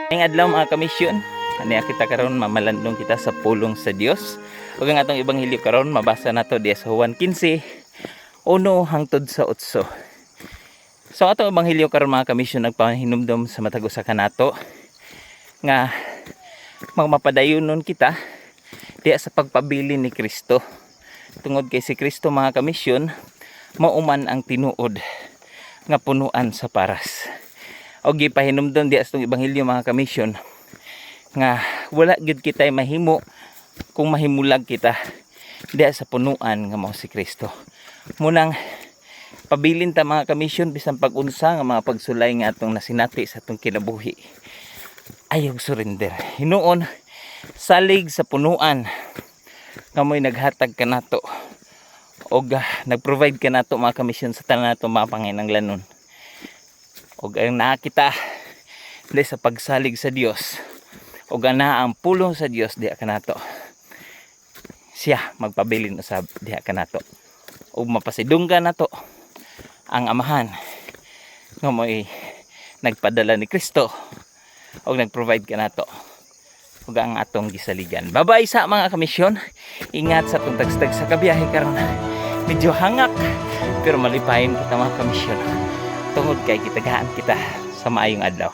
Ngayong adlaw mga kamisyon, aniya kita karon mamalandong kita sa pulong sa Dios. Ug ang atong ebanghelyo karon mabasa nato diya sa Juan 15, 1 hangtod sa 8. So atong ebanghelyo karon mga kamisyon nagpahinumdom sa matag usa kanato nga magmapadayonon kita diya sa pagpabilin ni Kristo. Tungod kay si Kristo mga kamisyon, mauman ang tinuod nga punuan sa paras. O gipahinumdom di astong ebanghelyo mga kamisyon nga wala gyud kita mahimo kung mahimulag kita di sa punuan nga mao si Kristo. Munang pabilin ta mga kamisyon bisan pag-unsa nga mga pagsulay nga atong nasinati sa atong kinabuhi. Ayaw surrender. Hinuon salig sa punuan nga mo'y naghatag kanato og nagprovide kanato mga kamisyon sa tanan nato mga panginahanglanon. Og ang nakita dili sa pagsalig sa Dios og ana ang pulong sa Dios diha kanato, siya magpabilin usab diha kanato og mapasidunggan nato ang amahan nga mo'y nagpadala ni Kristo og nagprovide kanato og ang atong gisaligan. Babay sa mga kamisyon, ingat sa atong tagstag sa kabiyahe karon. Medyo hangak pero malipayon kita mga kamisyon tungod kay kitagahan kita sa maayong adlaw.